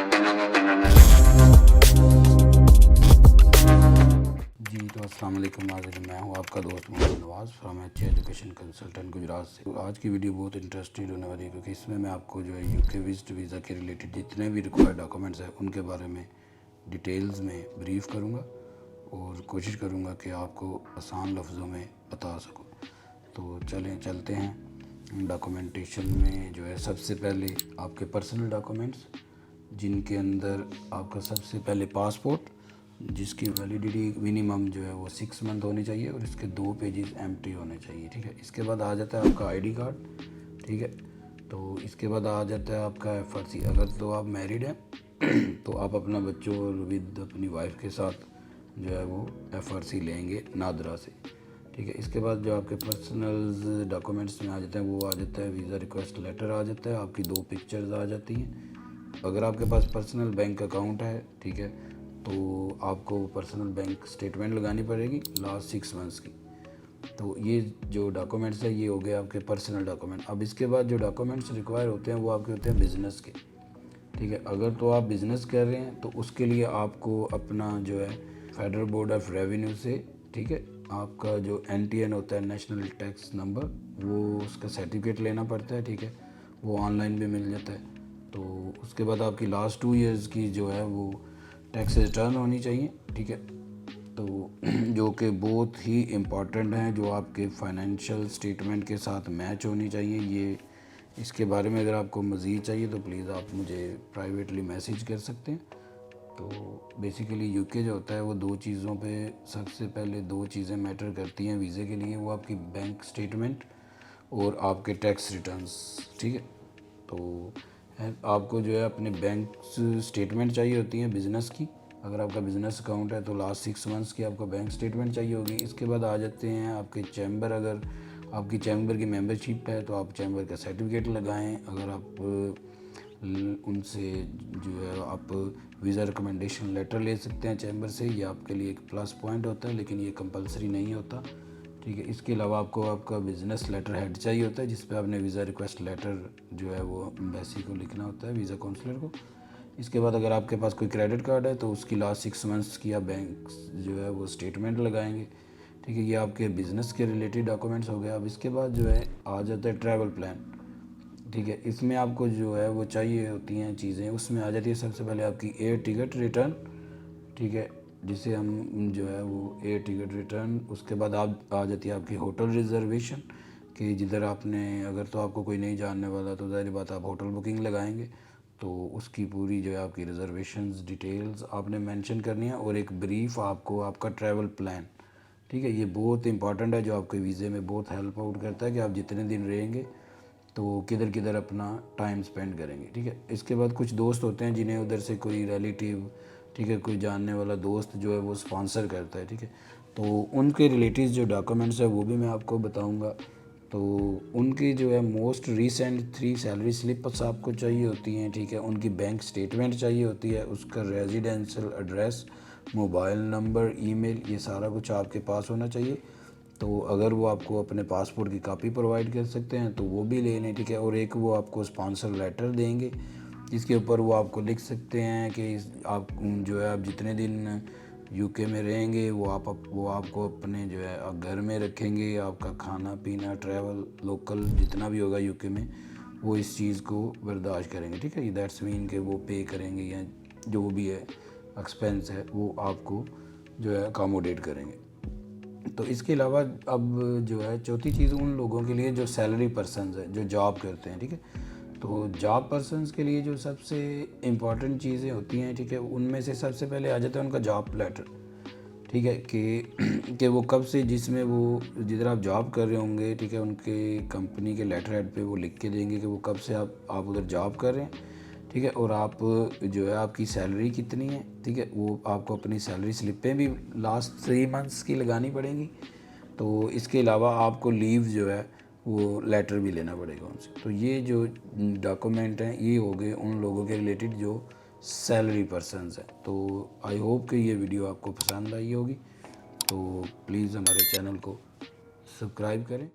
जी तो अस्सलाम वालेकुम नाज़रीन, मैं हूँ आपका दोस्त Mohammed Nawaz from H education consultant Gujarat से। तो आज की वीडियो बहुत इंटरेस्टिंग होने वाली है क्योंकि इसमें मैं आपको जो है यूके विजिट वीज़ा के रिलेटेड जितने भी रिक्वायर्ड डॉक्यूमेंट्स हैं उनके बारे में डिटेल्स में ब्रीफ करूँगा और कोशिश करूँगा कि आपको आसान लफ्ज़ों में बता सकूँ। तो चलते हैं डॉक्यूमेंटेशन में। जो है सबसे पहले आपके पर्सनल डॉक्यूमेंट्स, जिनके अंदर आपका सबसे पहले पासपोर्ट, जिसकी वैलिडिटी मिनिमम जो है वो 6 मंथ होनी चाहिए और इसके 2 पेजेस एम्प्टी होने चाहिए। ठीक है, इसके बाद आ जाता है आपका आईडी कार्ड। ठीक है, तो इसके बाद आ जाता है आपका एफआरसी। अगर तो आप मैरिड हैं तो आप अपना बच्चों और विद अपनी वाइफ के साथ जो है वो एफआरसी लेंगे नादरा से। ठीक है, इसके बाद जो आपके पर्सनल डॉक्यूमेंट्स में आ जाते हैं वो आ जाता है वीज़ा रिक्वेस्ट लेटर आ जाता है, आपकी 2 पिक्चर्स आ जाती हैं। अगर आपके पास पर्सनल बैंक अकाउंट है, ठीक है, तो आपको पर्सनल बैंक स्टेटमेंट लगानी पड़ेगी लास्ट 6 मंथ्स की। तो ये जो डॉक्यूमेंट्स है ये हो गए आपके पर्सनल डॉक्यूमेंट। अब इसके बाद जो डॉक्यूमेंट्स रिक्वायर होते हैं वो आपके होते हैं बिज़नेस के। ठीक है, अगर तो आप बिज़नेस कर रहे हैं तो उसके लिए आपको अपना जो है फेडरल बोर्ड ऑफ रेवेन्यू से, ठीक है, आपका जो NTN होता है नेशनल टैक्स नंबर, वो उसका सर्टिफिकेट लेना पड़ता है। ठीक है, वो ऑनलाइन भी मिल जाता है। तो उसके बाद आपकी लास्ट 2 ईयर्स की जो है वो टैक्स रिटर्न होनी चाहिए। ठीक है, तो जो कि बहुत ही इम्पॉर्टेंट हैं, जो आपके फाइनेंशियल स्टेटमेंट के साथ मैच होनी चाहिए। ये इसके बारे में अगर आपको मज़ीद चाहिए तो प्लीज़ आप मुझे प्राइवेटली मैसेज कर सकते हैं। तो बेसिकली यूके जो होता है वो 2 चीज़ों पे, सबसे पहले 2 चीज़ें मैटर करती हैं वीज़े के लिए, वो आपकी बैंक स्टेटमेंट और आपके टैक्स रिटर्न्स। ठीक है, तो आपको जो है अपने बैंक स्टेटमेंट चाहिए होती है बिज़नेस की। अगर आपका बिज़नेस अकाउंट है तो लास्ट 6 मंथ्स की आपको बैंक स्टेटमेंट चाहिए होगी। इसके बाद आ जाते हैं आपके चैम्बर। अगर आपकी चैम्बर की मेंबरशिप है तो आप चैम्बर का सर्टिफिकेट लगाएं। अगर आप उनसे जो है आप वीज़ा रिकमेंडेशन लेटर ले सकते हैं चैम्बर से, ये आपके लिए एक प्लस पॉइंट होता है, लेकिन ये कंपलसरी नहीं होता। ठीक है, इसके अलावा आपको आपका बिज़नेस लेटर हेड चाहिए होता है जिस पे आपने वीज़ा रिक्वेस्ट लेटर जो है वो एम्बेसी को लिखना होता है, वीज़ा काउंसलर को। इसके बाद अगर आपके पास कोई क्रेडिट कार्ड है तो उसकी लास्ट 6 मंथ्स की आप बैंक जो है वो स्टेटमेंट लगाएंगे। ठीक है, ये आपके बिज़नेस के रिलेटेड डॉक्यूमेंट्स हो गए। अब इसके बाद जो है आ जाता है ट्रैवल प्लान। ठीक है, इसमें आपको जो है वो चाहिए होती हैं चीज़ें। उसमें आ जाती है सबसे पहले आपकी एयर टिकट रिटर्न। ठीक है, जिसे हम जो है वो एयर टिकट रिटर्न। उसके बाद आप आ जाती है आपकी होटल रिजर्वेशन, कि जिधर आपने, अगर तो आपको कोई नहीं जानने वाला तो ज़ाहिर बात आप होटल बुकिंग लगाएंगे, तो उसकी पूरी जो है आपकी रिजर्वेशंस डिटेल्स आपने मेंशन करनी है, और एक ब्रीफ आपको आपका ट्रैवल प्लान। ठीक है, ये बहुत इंपॉर्टेंट है, जो आपके वीज़े में बहुत हेल्प आउट करता है कि आप जितने दिन रहेंगे तो किधर किधर अपना टाइम स्पेंड करेंगे। ठीक है, इसके बाद कुछ दोस्त होते हैं जिन्हें उधर से कोई रिलेटिव, ठीक है, कोई जानने वाला दोस्त जो है वो स्पॉन्सर करता है। ठीक है, तो उनके रिलेटिव जो डॉक्यूमेंट्स है वो भी मैं आपको बताऊंगा। तो उनकी जो है मोस्ट रीसेंट 3 सैलरी स्लिप्स आपको चाहिए होती हैं। ठीक है, उनकी बैंक स्टेटमेंट चाहिए होती है, उसका residential address, mobile number, email, ये सारा कुछ आपके पास होना चाहिए। तो अगर वो आपको अपने पासपोर्ट की कॉपी प्रोवाइड कर सकते हैं तो वो भी ले लें। ठीक है, और एक वो आपको स्पॉन्सर लेटर देंगे जिसके ऊपर वो आपको लिख सकते हैं कि आप जो है आप जितने दिन यूके में रहेंगे वो आपको अपने जो है घर में रखेंगे। आपका खाना पीना ट्रैवल लोकल जितना भी होगा यूके में वो इस चीज़ को बर्दाश्त करेंगे। ठीक है, दैट्स मीन कि वो पे करेंगे, या जो भी है एक्सपेंस है वो आपको जो है अकोमोडेट करेंगे। तो इसके अलावा अब जो है चौथी चीज़ उन लोगों के लिए जो सैलरी पर्सनस है, जो जॉब करते हैं। ठीक है, तो जॉब पर्सनस के लिए जो सबसे इम्पॉर्टेंट चीज़ें होती हैं, ठीक है, उनमें से सबसे पहले आ जाता है उनका जॉब लेटर। ठीक है, कि वो कब से, जिसमें वो जिधर आप जॉब कर रहे होंगे, ठीक है, उनके कंपनी के लेटर हेड पे वो लिख के देंगे कि वो कब से आप उधर जॉब कर रहे हैं। ठीक है, और आप जो है आपकी सैलरी कितनी है। ठीक है, वो आपको अपनी सैलरी स्लिपें भी लास्ट 3 मंथ्स की लगानी पड़ेंगी। तो इसके अलावा आपको लीव जो है वो लेटर भी लेना पड़ेगा उनसे। तो ये जो डॉक्यूमेंट हैं ये हो गए उन लोगों के रिलेटेड जो सैलरी पर्सनस हैं। तो आई होप कि ये वीडियो आपको पसंद आई होगी। तो प्लीज़ हमारे चैनल को सब्सक्राइब करें।